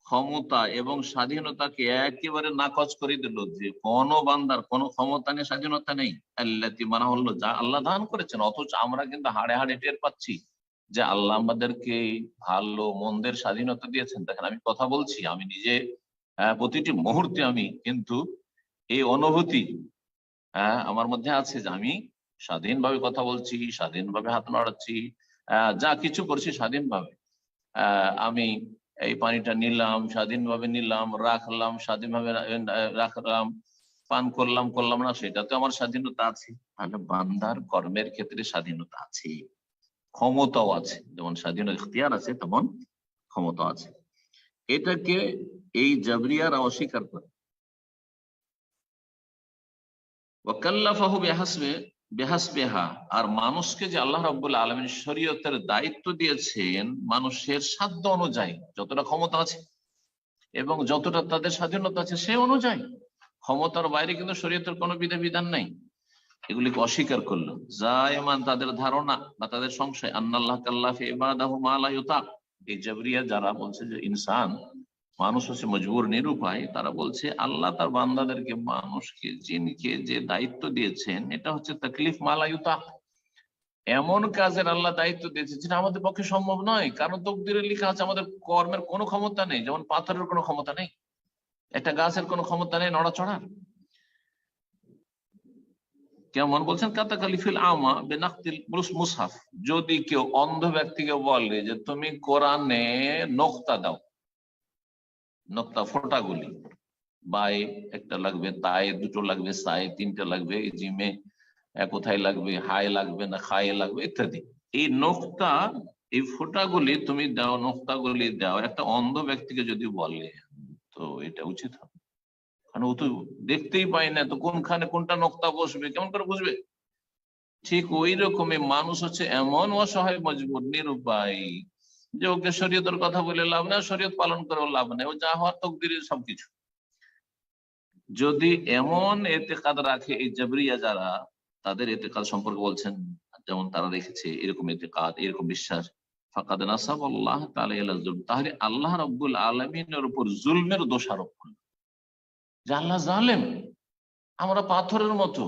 Speaker 3: ক্ষমতা এবং স্বাধীনতাকে একেবারে নাকচ করে দিল, যে কোন বান্দার কোনো ক্ষমতা নেই, স্বাধীনতা নেই। আল্লাতি মানা হলো যা আল্লাহ দান করেছেন, অথচ আমরা কিন্তু হাড়ে হাড়ে টের পাচ্ছি যে আল্লাহ আমাদেরকে ভালো মন্দের স্বাধীনতা দিয়েছেন। দেখেন আমি কথা বলছি, আমি নিজে প্রতিটি মুহূর্তে আমি কিন্তু এই অনুভূতি আমার মধ্যে আছে যে আমি স্বাধীনভাবে কথা বলছি, স্বাধীনভাবে হাত নাড়াচ্ছি, যা কিছু করছি স্বাধীনভাবে। আমি এই পানিটা নিলাম স্বাধীনভাবে, নিলাম রাখলাম স্বাধীনভাবে, রাখলাম, পান করলাম না, সেটাতে আমার স্বাধীনতা আছে। তাহলে বান্দার কর্মের ক্ষেত্রে স্বাধীনতা আছে, ক্ষমতাও আছে, যেমন স্বাধীন ইখতিয়ার আছে তেমন ক্ষমতা আছে। এটাকে এই জাবরিয়ারা অস্বীকার করে। ওয়াকাল্লাফাহু বিহাসবে, বেহাসবেহা, আর মানুষকে যে আল্লাহ রাব্বুল আলামিন শরীয়তের দায়িত্ব দিয়েছেন মানুষের সাধ্য অনুযায়ী, যতটা ক্ষমতা আছে এবং যতটা তাদের স্বাধীনতা আছে সে অনুযায়ী, ক্ষমতার বাইরে কিন্তু শরীয়তের কোনো বিধান নাই, এগুলিকে অস্বীকার করলো। জায়মান তাদের ধারণা বা তাদের সংশয়, আন্নাল্লাহ কাল্লাফি ইবাদাহু মা লা ইউতাক, এই জাবরিয়া যারা বলছে যে ইনসান মানুষ হচ্ছে মজবুর নিরুপায়, তারা বলছে আল্লাহ তার বান্দাদেরকে মানুষকে জিনকে যে দায়িত্ব দিয়েছেন এটা হচ্ছে তাকলিফ মা লা ইউতাক, এমন কাজের আল্লাহ দায়িত্ব দিয়েছে যেটা আমাদের পক্ষে সম্ভব নয়। কারণ তকদিরে লেখা আছে আমাদের কর্মের কোনো ক্ষমতা নেই, যেমন পাথরের কোনো ক্ষমতা নেই, একটা গাছের কোনো ক্ষমতা নেই নড়াচড়ার। কেমন বলছেন, কাতাকালিফিল আমা বেনাক্তিল মুসহাফ, যদি কেউ অন্ধ ব্যক্তিকে বলে যে তুমি কোরআনে নোক্তা দাও, নোক্তা ফোঁটাগুলি, বাই একটা লাগবে, তাই দুটো লাগবে, সাই তিনটা লাগবে, জিমে কোথায় লাগবে, হাই লাগবে না খায়ে লাগবে ইত্যাদি, এই নোক্তা এই ফোঁটাগুলি তুমি দাও, নোক্তাগুলি দাও, একটা অন্ধ ব্যক্তিকে যদি বলে তো এটা উচিত হবে। কারণ ও তো দেখতেই পাই না, তো কোনখানে কোনটা নোক্তা বসবে কেমন করে বুঝবে? ঠিক ওই রকমই মানুষ হচ্ছে এমন অসহায় মজবুর নিরুপায় যে ওকে শরীয়তের কথা বলে লাভ নেই, শরীয়ত পালন করেও লাভ নেই, ও যা হওয়ার তকদিরের সবকিছু। যদি এমন এতেকাদ রাখে এই জাবরিয়া যারা, তাদের এতেকাদ সম্পর্কে বলছেন যেমন তারা রেখেছে এরকম এতেকাদ, এরকম বিশ্বাস, ফাকাদ নাসাবাল্লাহ তাআলা ইলা যুলম, তাহলে আল্লাহ রাব্বুল আলামিনের উপর জুলমের দোষারোপ করল, যে আল্লাহ জালেম, আমরা পাথরের মতো,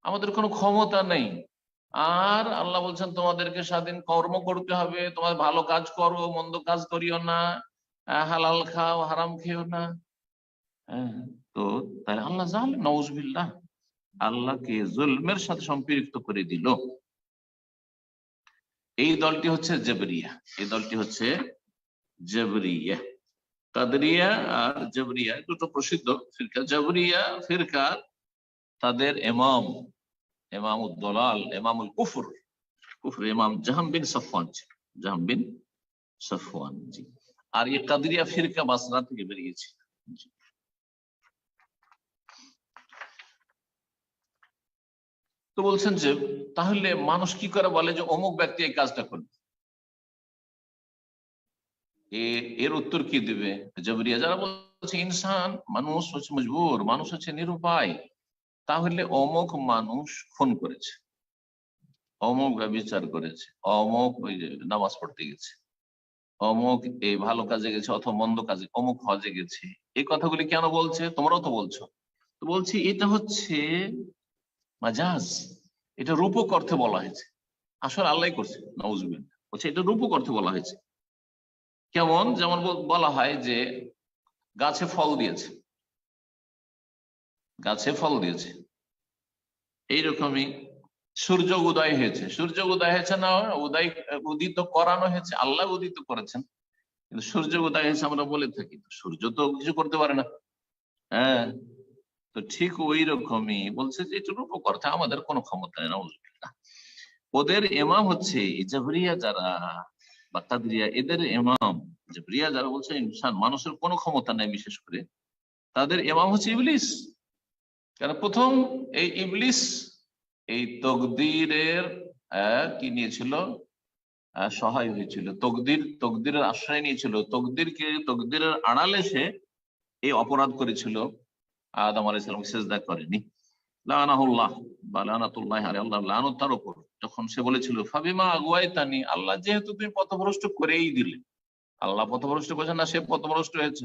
Speaker 3: আমাদের কোনো ক্ষমতা নেই। আর আল্লাহ বলছেন তোমাদেরকে স্বাধীন কর্ম করতে হবে, তোমার ভালো কাজ করো, মন্দ কাজ করিও না, হালাল খাও হারাম খেও না। হ্যাঁ, তো তাহলে আল্লাহ জালেম, নাউজুবিল্লাহ, আল্লাহকে জুলমের সাথে সম্পৃক্ত করে দিল। এই দলটি হচ্ছে জাবরিয়া, এই দলটি হচ্ছে জাবরিয়া। কাদরিয়া আর জাবরিয়া দুটো প্রসিদ্ধ ফিরকা। জাবরিয়া ফিরকা তাদের ইমাম, ইমামুদ দলাল, ইমামুল কুফর, কুফর ইমাম জাহাম বিন সাফওয়ান, জাহাম বিন সাফওয়ান, জি। আর এই কাদরিয়া ফিরকা বাসরা থেকে বেরিয়েছে। তো বলছেন যে তাহলে মানুষ কি করে বলে যে অমুক ব্যক্তি এই কাজটা করবে, এর উত্তর কি দিবে জাবরিয়া যারা বলছে ইনসান মানুষ হচ্ছে মজবুর, মানুষ হচ্ছে নিরুপায়, তাহলে অমুক মানুষ খুন করেছে, অমুক ব্যভিচার করেছে, অমুক ওই যে নামাজ পড়তে গেছে, অমুক এই ভালো কাজে গেছে অথবা মন্দ কাজে, অমুক হজে গেছে, এই কথাগুলি কেন বলছে? তোমরাও তো বলছো। তো বলছি এটা হচ্ছে মাজাজ, এটা রূপক অর্থে বলা হয়েছে, আসলে আল্লাহ করছে, নাউজুবিল্লাহ, বলছে এটা রূপক অর্থে বলা হয়েছে। কেমন? যেমন বলা হয় যে গাছে ফল দিয়েছে, গাছে ফল দিয়েছে, এইরকমই সূর্য উদয় হয়েছে, সূর্য উদয় হয়েছে না উদয় উদিত করানো হয়েছে, আল্লাহ উদিত করেছেন, কিন্তু সূর্য উদয় হয়েছে আমরা বলে থাকি, সূর্য তো কিছু করতে পারে না। হ্যাঁ, তো ঠিক ওই রকমই বলছে যে এটা রূপক অর্থে, আমাদের কোনো ক্ষমতা নেই, নাউজুবিল্লাহ। ওদের ইমাম হচ্ছে জাবরিয়া যারা বা কাদরিয়া, এদের ইমাম জাবরিয়া যারা বলছে ইনসান মানুষের কোনো ক্ষমতা নেই, বিশেষ করে তাদের ইমাম হচ্ছে ইবলিস। কারণ প্রথম এই ইবলিস এই তকদিরের কি নিয়েছিল, সহায় হয়েছিল, তকদিরের আশ্রয় নিয়েছিল, তকদিরের আড়ালে সে এই অপরাধ করেছিল, আদম আলাইহিস সালামকে সিজদা করেনি, লানাহুল্লাহ বা লানাতুল্লাহি আলাইহি, আল্লাহ লানত তার উপর। যখন সে বলেছিল ফাবিমা আগুয়াইতানি, আল্লাহ যেহেতু তুমি পথভ্রষ্ট করেই দিলে, আল্লাহ পথভ্রষ্ট করেছে না, সে পথভ্রষ্ট হয়েছে,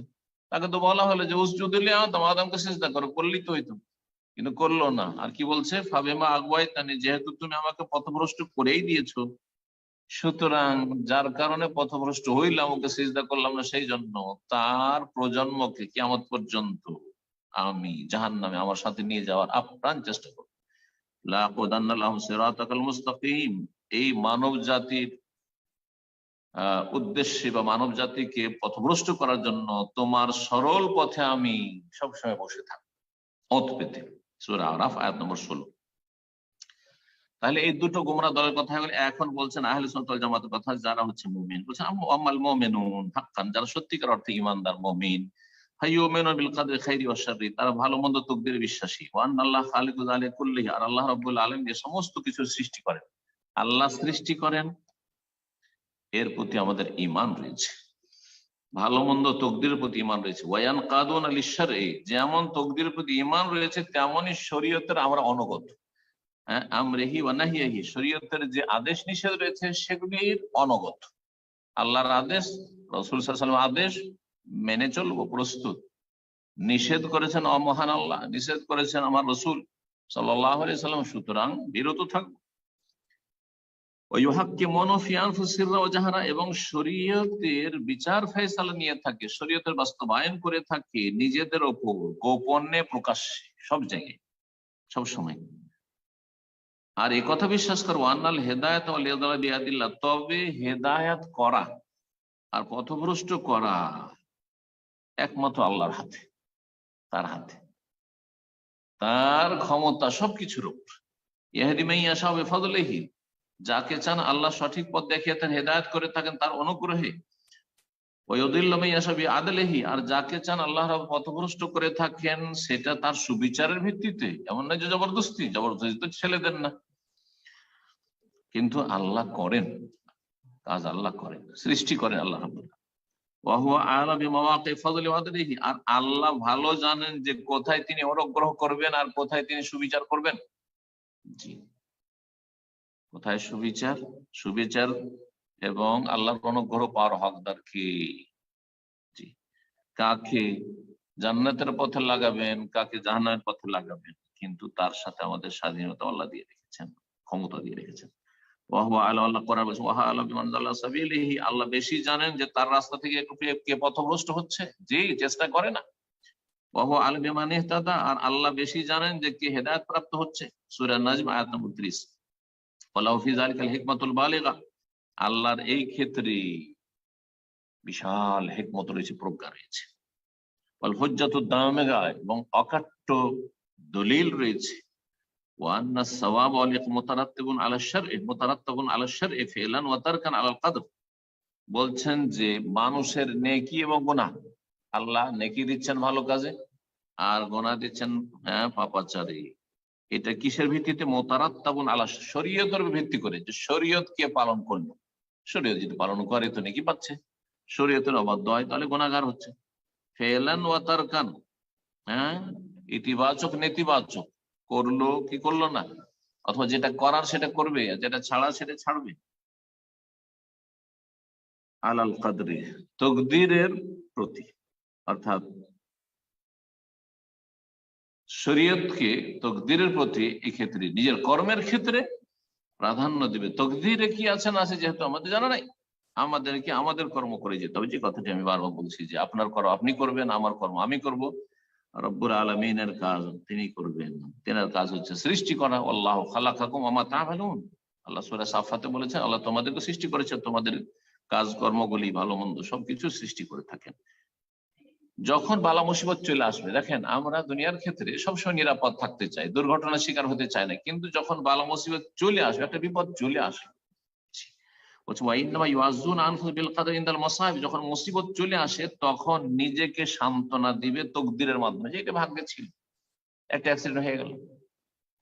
Speaker 3: তাকে তো বলা হলো যে উসজুদু লি আদম, আদমকে সিজদা করো, করলেই তো হইতো, কিন্তু করলো না। আর কি বলছে, ফাবিমা আগুয়াইতানি, যেহেতু তুমি আমাকে পথভ্রষ্ট করেই দিয়েছো, সুতরাং যার কারণে পথভ্রষ্ট হইলাম, ওকে সিজদা করলাম না, সেই জন্য তার প্রজন্মকে কিয়ামত পর্যন্ত আমি জাহান্নামে আমার সাথে নিয়ে যাওয়ার আপ্রাণ চেষ্টা করব। লাআকুদান্না লাহুম সিরাতাকাল মুস্তাকিম, এই মানব জাতির উদ্দেশ্যে বা মানব জাতিকে পথভ্রষ্ট করার জন্য তোমার সরল পথে আমি সবসময় বসে থাকবো, পথ পেতে। সূরা আরাফ আয়াত নম্বর 16। তাহলে এই দুটো গোমরা দলের কথা হলো। এখন বলছেন আহলে সুন্নাত ওয়াল জামাতের কথা, যারা হচ্ছে মুমিন, বলছেন আমাল মুমিনুন হাক্কান, যারা সত্যিকার অর্থে ঈমানদার মুমিন, ফায়ুমিনু বিল কদরি খাইরি ওয়া শাররি, তারা ভালো মন্দ তাকদীরে বিশ্বাসী। ওয়া আন্নাল্লাহ খালিকু যালিকা কুল্লিহি, আর আল্লাহ রাব্বুল আলামিন যে সমস্ত কিছু সৃষ্টি করেন, আল্লাহ সৃষ্টি করেন, এর প্রতি আমাদের ঈমান রয়েছে, ভালো মন্দ তকদিরের প্রতি ঈমান রয়েছে। ওয়ায়ান কাদুন লিশ-শারঈ, যেমন তকদিরের প্রতি ঈমান রয়েছে তেমনই শরীয়তের আমরা অনুগত। হ্যাঁ, আমরিহি ওয়া নাহিহি, শরীয়তের যে আদেশ নিষেধ রয়েছে সেগুলির অনুগত। আল্লাহর আদেশ, রাসূল সাল্লাল্লাহু আলাইহি ওয়াসাল্লাম আদেশ মেনে চলবো, প্রস্তুত। নিষেধ করেছেন মহান আল্লাহ, নিষেধ করেছেন আমার রাসূল সাল্লাল্লাহু আলাইহি ওয়াসাল্লাম, সুতরাং বিরত থাকবো। এবং শরীয়তের বিচার ফয়সালা নিয়ে থাকে, শরীয়তের বাস্তবায়ন করে থাকে নিজেদের ওপর, গোপনে প্রকাশ্যে, সব জায়গায়, সব সময়। আর এই কথা বিশ্বাস করবো, আন্নাল হেদায়েত ওয়াল ইদলাল বিয়াদিল্লাহ, তবে হেদায়েত করা আর পথভ্রষ্ট করা একমাত্র আল্লাহর হাতে, তার হাতে, তার ক্ষমতা সবকিছুর উপর। ইয়াহদি মান ইয়াশা বিফাদলিহি, যাকে চান আল্লাহ সঠিক পথ দেখিয়ে থাকেন, হেদায়েত করে থাকেন তার অনুগ্রহে। ওয়ায়ুদিল্লু মান ইয়াশা বিআদলিহি, আর যাকে চান আল্লাহ রাব্বুল পথভ্রষ্ট করে থাকেন সেটা তার সুবিচারের ভিত্তিতে, এমন নয় যে জবরদস্তি তো ছেলে দেন না, কিন্তু আল্লাহ করেন কাজ, আল্লাহ করেন, সৃষ্টি করেন আল্লাহ রাব্বুল। ওয়া হুয়া আ'লামু বিমাওয়াকি'i ফাদলি ওয়া আদলিহি, আর আল্লাহ ভালো জানেন যে কোথায় তিনি অনুগ্রহ করবেন আর কোথায় তিনি সুবিচার করবেন। জি, কোথায় সুবিচার এবং আল্লাহর অনুগ্রহ পাওয়ার হকদার কি, জি, কাকে জান্নাতের পথে লাগাবেন, কাকে জাহান্নামের পথে লাগাবেন, কিন্তু তার সাথে আমাদের স্বাধীনতা আল্লাহ দিয়ে রেখেছেন, ক্ষমতা দিয়ে রেখেছেন। আল্লাহ বেশি জানেন যে তার রাস্তা থেকে কে পথভ্রষ্ট হচ্ছে, যে চেষ্টা করে না। আর আল্লাহ বেশি জানেন যে কে হেদায়েত প্রাপ্ত হচ্ছে। সূরা নাজম আয়াত নম্বর 30। আল্লাহর এই ক্ষেত্রে বিশাল হিকমত রয়েছে, প্রজ্ঞা রয়েছে। এবং অকাট্য দলিল রয়েছে। বলছেন যে মানুষের নেকি এবং গুনাহ, আল্লাহ নেকি দিচ্ছেন ভালো কাজে আর গুনাহ দিচ্ছেন পাপাচারী। এটা কিসের ভিত্তিতে? মুতারাত্তাবুন আলা, শরীয়তের ভিত্তি করে, যে শরীয়ত কে পালন করলো, শরীয়ত যদি পালন করে তো নেকি পাচ্ছে, শরীয়তের অবাধ্য হয় তাহলে গুনাহগার হচ্ছে। ফেলান ওয়া তারকান, ইতিবাচক নেতিবাচক, করলো কি করলো না, অথবা যেটা করার সেটা করবে, যেটা ছাড়া সেটা ছাড়বে। আলাল কদরি, তকদিরের প্রতি, অর্থাৎ শরীয়তকে তকদিরের প্রতি এই ক্ষেত্রে, নিজের কর্মের ক্ষেত্রে প্রাধান্য দিবে। তকদিরে কি আছে না আছে যেহেতু আমাদের জানা নাই, আমাদেরকে আমাদের কর্ম করে যেতে হবে। যে কথাটি আমি বারবার বলছি যে আপনার কর্ম আপনি করবেন, আমার কর্ম আমি করব, রব্বুল আলামিনের কাজ তিনি করবেন। তেনার কাজ হচ্ছে সৃষ্টি করা। আল্লাহু খালাকাকুম ওয়া মা তা'মালুন, আল্লাহ সূরা সাফাতে বলেছেন আল্লাহ তোমাদেরকে সৃষ্টি করেছেন, তোমাদের কাজকর্মগুলি ভালো মন্দ সবকিছু সৃষ্টি করে থাকেন। যখন বালা মুসিবত চলে আসবে, দেখেন আমরা দুনিয়ার ক্ষেত্রে সবসময় নিরাপদ থাকতে চাই, দুর্ঘটনার শিকার হতে চাই না, কিন্তু যখন বালা মুসিবত চলে আসবে, একটা বিপদ চলে আসে, যখন মুসিবত চলে আসে তখন নিজেকে সান্ত্বনা দিবে তকদিরের মাধ্যমে, যে এটা ভাগ্যে ছিল। একটা অ্যাক্সিডেন্ট হয়ে গেল,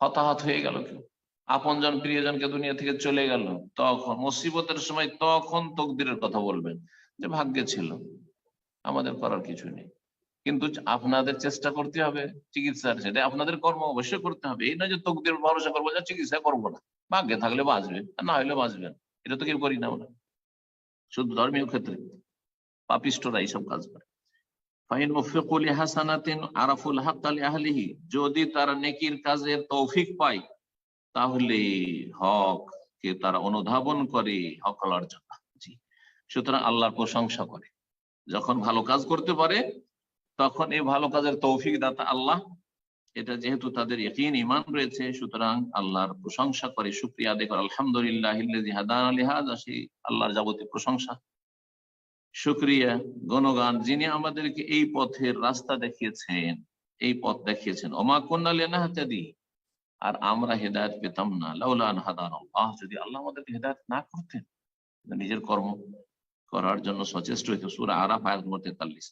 Speaker 3: হতাহত হয়ে গেল কেউ, আপনজন প্রিয়জনকে দুনিয়া থেকে চলে গেল, তখন মুসিবতের সময় তখন তকদিরের কথা বলবেন যে ভাগ্যে ছিল, আমাদের করার কিছু নেই। কিন্তু আপনাদের চেষ্টা করতে হবে চিকিৎসার, সেটা আপনাদের কর্ম অবশ্যই করতে হবে। এই নয় যে তকদির ভরসা করবো যে চিকিৎসা করবো না, ভাগ্যে থাকলে বাঁচবে আর না হলে বাঁচবেন, এটা তো কেউ করি না আমরা। শুধু ধর্মীয় ক্ষেত্রে পাপিষ্টরা এইসব কাজ করে। যদি তারা নেকির কাজের তৌফিক পায় তাহলে হক কে তারা অনুধাবন করে, হক আল্লাহর জন্য। জি, সুতরাং আল্লাহর প্রশংসা করে, যখন ভালো কাজ করতে পারে তখন এই ভালো কাজের তৌফিক দাতা আল্লাহ। এটা যেহেতু তাদের ইয়াকিন ঈমান রয়েছে, সুতরাং আল্লাহর প্রশংসা করে, শুকরিয়া আদায় করে। আলহামদুলিল্লাহিল্লাযী হাদানা লিহাযা, সেই আল্লাহর যাবতীয় প্রশংসা, শুকরিয়া, গুণগান, যিনি আমাদেরকে এই পথের রাস্তা দেখিয়েছেন, এই পথ দেখিয়েছেন। ওমা কুন্না লিনাহতাদি, আর আমরা হেদায়েত পেতাম না লাউলা আন হাদানাল্লাহ, যদি আল্লাহ আমাদেরকে হেদায়েত না করতেন। নিজের কর্ম করার জন্য সচেষ্ট হইতো। সূরা আরাফ আয়াত নম্বর 43।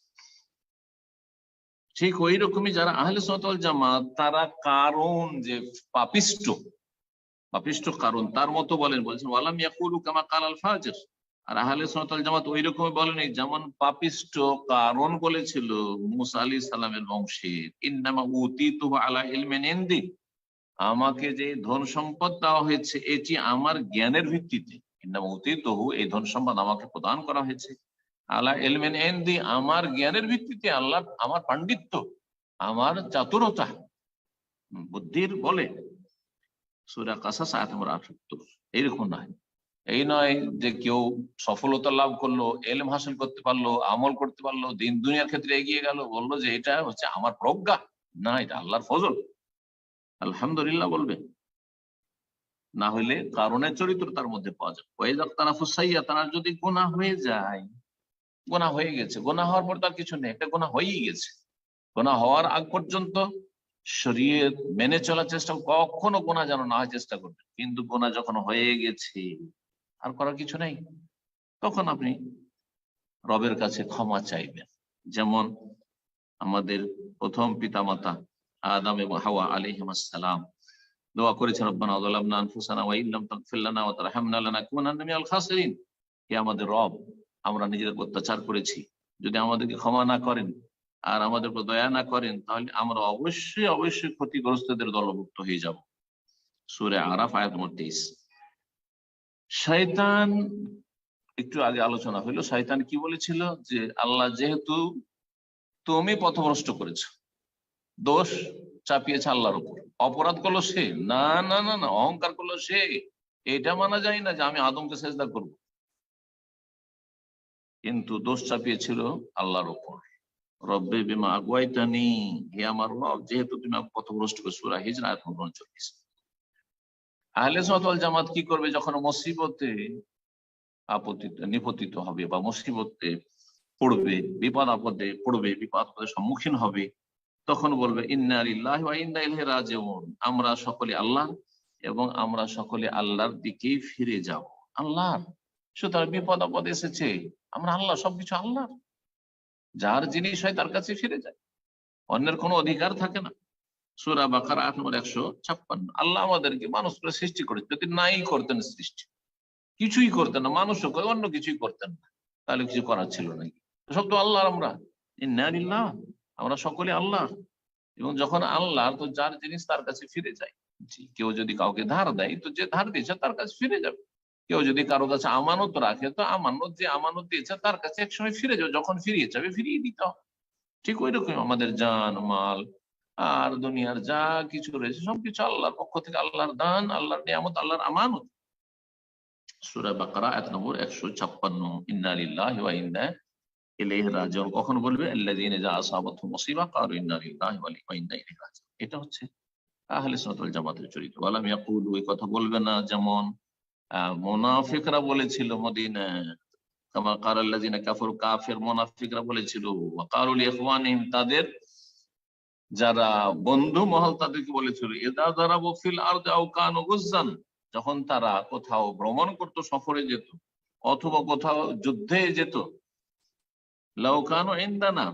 Speaker 3: ঠিক ওই রকমই যারা আহলে সুন্নাত ওয়াল জামাত, তারা কারণ যে পাপিষ্ট, পাপিষ্ট কারণ তার মতো বলছেন ওয়ালাম ইয়াকুলু কামা কালাল ফাজির। আর আহলে সুন্নাত ওয়াল জামাত ওই রকমই বলেনি যেমন পাপিষ্ট কারণ বলেছিল মুসা আলাইহিস সালামের বংশের, ইন্নামা উতিতুহু আলা ইলমিন ইনদি, আমাকে যে ধন সম্পদ দেওয়া হয়েছে এটি আমার জ্ঞানের ভিত্তিতে। ইন্নামা উতিতুহু, এই ধন সম্পদ আমাকে প্রদান করা হয়েছে আলা ইলমিন ইনদি, আমার জ্ঞানের ভিত্তিতে। আল্লাহ আমার পাণ্ডিত্য, আমার চাতুরতা, বুদ্ধির বলে। সূরা কাসাস আয়াত নম্বর ৭৮। এইরকম নয়, এই নয় যে কেউ সফলতা লাভ করলো, এলম হাসিল করতে পারলো, আমল করতে পারলো, দিন দুনিয়ার ক্ষেত্রে এগিয়ে গেল, বললো যে এটা হচ্ছে আমার প্রজ্ঞা। না, এটা আল্লাহর ফজল, আলহামদুলিল্লাহ বলবে। না হইলে কারণের চরিত্র তার মধ্যে পাওয়া যায়। তারা যদি গোনা হয়ে যায়, গোনা হয়ে গেছে, গোনা হওয়ার পর তার কিছু নেই, একটা গোনা হয়েই গেছে। গোনা হওয়ার আগ পর্যন্ত শরীয়ত মেনে চলার চেষ্টা, কখনো গোনা যেন না হয় চেষ্টা করবেন। কিন্তু গোনা যখন হয়ে গেছে, আর করার কিছু নেই, তখন আপনি রবের কাছে ক্ষমা চাইবেন। যেমন আমাদের প্রথম পিতামাতা আদম এবং হাওয়া আলাইহিস সালাম দোয়া করেছেন, রব্বানা যালামনা আনফুসানা ওয়া ইল্লাম তাগফির লানা ওয়া তারহামনা লানাকুনান্না মিনাল খাসিরিন। হে আমাদের রব, আমরা নিজেদের অত্যাচার করেছি, যদি আমাদেরকে ক্ষমা না করেন আর আমাদের উপর দয়া না করেন, তাহলে আমরা অবশ্যই অবশ্যই ক্ষতিগ্রস্তদের দলভুক্ত হয়ে যাব। সূরা আরাফ আয়াত নম্বর 23। শয়তান, একটু আগে আলোচনা হলো, শয়তান কি বলেছিল যে আল্লাহ যেহেতু তুমি পথভ্রষ্ট করেছো, দোষ চাপিয়েছে আল্লাহর উপর, অপরাধ করলো সে, না না না না, অহংকার করলো সে, এটা মানা যায় না যে আমি আদমকে সেজদা করব, কিন্তু দোষ চাপিয়েছিল আল্লাহর উপর। রব্বে বিমা আগুয়াইতানি, হে আমার রব, যেহেতু তুমি পথভ্রষ্ট করেছো। সূরা হিজর আয়াত নম্বর 39। আহলে সুন্নাত ওয়াল জামাত কি করবে যখন মুসিবতে নিপতিত হবে বা মুসিবতে পড়বে, বিপদ আপদে পড়বে, বিপদ আপদের সম্মুখীন হবে, তখন বলবে ইন্না লিল্লাহি ওয়া ইন্না ইলাইহি রাজিউন, আমরা সকলে আল্লাহ এবং আমরা সকলে আল্লাহর দিকেই ফিরে যাব। আল্লাহর, সুতরাং বিপদ আপদ এসেছে, আমরা আল্লাহ, সবকিছু আল্লাহ, যার জিনিস হয় তার কাছে ফিরে যায়, অন্যের কোনো অধিকার থাকে না। সূরা বাকারা আয়াত নম্বর 156। আল্লাহ আমাদেরকে মানুষ করে সৃষ্টি করেছে, যদি নাই করতেন সৃষ্টি, কিছুই করতেন না, মানুষও করে অন্য কিছুই করতেন না, তাহলে কিছু করার ছিল নাকি? সব তো আল্লাহর। আমরা ইন্না লিল্লাহ, আমরা সকলে আল্লাহ, এবং যখন আল্লাহ, তো যার জিনিস তার কাছে ফিরে যায়। কেউ যদি কাউকে ধার দেয়, তো যে ধার দিয়েছে তার কাছে ফিরে যাবে। কেউ যদি কারো কাছে আমানত রাখে, তো আমানত, যে আমানত দিয়েছে তার কাছে একসময় ফিরে যাবে, যখন ফিরিয়ে যাবে ফিরিয়ে দিতে হবে। ঠিক ওই রকম আমাদের জান মাল আর দুনিয়ার যা কিছু রয়েছে সবকিছু আল্লাহর পক্ষ থেকে, আল্লাহর দান, আল্লাহর নিয়ামত, আল্লাহর আমানত। সূরা বাকারা আয়াত নম্বর 156। ইন্না লিল্লাহি ওয়া ইন্না ইলাইহি রাজিউন। কখন বলবে? আল্লাযীনা ইযা আসাবাতহুম মুসিবা ক্বালু ইন্না লিল্লাহি ওয়া ইন্না ইলাইহি রাজিউন। এটা হচ্ছে আহলে সুন্নাত ওয়াল জামাতের চরিত্র। ওয়ালাম ইয়াকুলু, এই কথা বলবে না যেমন মুনাফিকরা বলেছিল মদিনায়, কামা ক্বালা আল্লাযীনা কাফারু, কাফের মুনাফিকরা বলেছিল, ওয়া ক্বালু লিইখওয়ানিহিম, তাদের যারা বন্ধু মহল তাদেরকে বলেছিল, ইযা যারাবু ফিল আরদি আও কানু গুজ্জান, যখন তারা কোথাও ভ্রমণ করত, সফরে যেত, অথবা কোথাও যুদ্ধে যেত, লাউ কানু ইনদানা,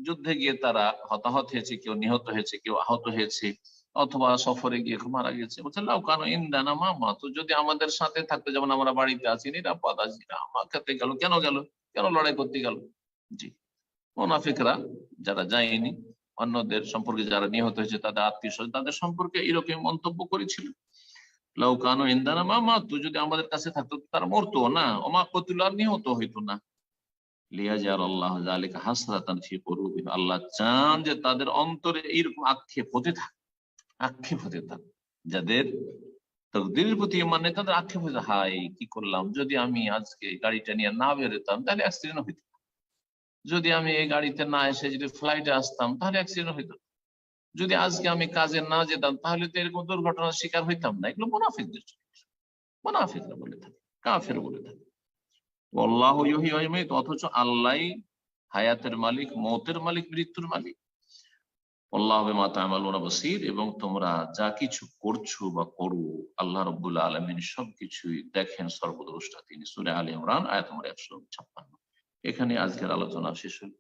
Speaker 3: যুদ্ধে গিয়ে তারা হতাহত হয়েছে, কেউ নিহত হয়েছে, কেউ আহত হয়েছে, অথবা সফরে গিয়ে মারা গেছে, বলছে লাউ কানু ইনদানা মা মাতু, যদি আমাদের সাথে থাকতো, যেমন আমরা বাড়িতে আছি, নিরাপদ আছি, আমার ক্ষেত্রে গেল, কেন গেল, কেন লড়াই করতে গেল? জি, মুনাফিকরা যারা যায়নি, অন্যদের সম্পর্কে যারা নিহত হয়েছে, তাদের আত্মীয় স্বজন, তাদের সম্পর্কে এরকম মন্তব্য করেছিল, লাউ কানু ইনদানা মা মাতু, যদি আমাদের কাছে থাকতো তারা মরতো না, ওমা কতুল, আর নিহত হইতো না। লিয়াজআলাল্লাহু যালিকা হাসরাতান ফি কুলুবিহিম, আল্লাহ চান যে তাদের অন্তরে এইরকম আক্ষেপ হতে থাকে, আক্ষেপ হতে থাকে, যাদের তাকদীরের প্রতি ঈমান নেই তাদের আক্ষেপ হতে, হায় কি করলাম, যদি আমি আজকে গাড়িটা নিয়ে না বেরোতাম তাহলে অ্যাক্সিডেন্ট হইতো, যদি আমি এই গাড়িতে না এসে যদি ফ্লাইটে আসতাম তাহলে অ্যাক্সিডেন্ট হইতো, যদি আজকে আমি কাজে না যেতাম তাহলে তো এরকম দুর্ঘটনার শিকার হইতাম না। এগুলো মুনাফিকদের চরিত্র, মুনাফিকরা বলে থাকে, কাফের বলে থাকে। আল্লাহু ইহয়ী ওয়া ইউমীত, অথচ আল্লাহ হায়াতের মালিক, মওতের মালিক, মৃত্যুর মালিক। আল্লাহু বিমা তা'মালুনা বাসীর, এবং তোমরা যা কিছু করছো বা করো, আল্লাহ রাব্বুল আলামিন সবকিছুই দেখেন, সর্বদ্রষ্টা তিনি। সূরা আলে ইমরান আয়াত নম্বর 156। এখানে আজকের আলোচনা শেষ হল।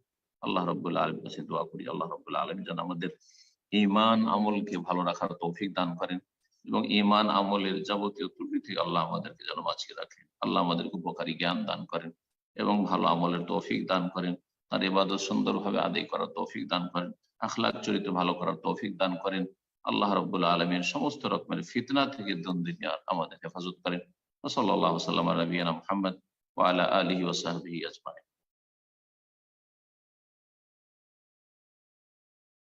Speaker 3: আল্লাহ রাব্বুল আলামিনের কাছে দোয়া করি, আল্লাহ রাব্বুল আলামিন যেন আমাদের ঈমান আমলকে ভালো রাখার তৌফিক দান করেন এবং ঈমান আমলের যাবতীয় ত্রুটি থেকে আল্লাহ আমাদেরকে যেন বাঁচিয়ে রাখেন। আল্লাহ আমাদেরকে উপকারী জ্ঞান দান করেন এবং ভালো আমলের তৌফিক দান করেন, তার ইবাদত সুন্দরভাবে আদায় করার তৌফিক দান করেন, আখলাক চরিত্র ভালো করার তৌফিক দান করেন। আল্লাহ রাব্বুল আলামিন সমস্ত রকমের ফিতনা থেকে দুনিয়া আমাদের হেফাজত করেন। সাল্লাল্লাহু আলাইহি ওয়া সাল্লাম নবিয়ানা মুহাম্মদ ওয়া আলা আলিহি ওয়া সাহবিহি আজমাইন।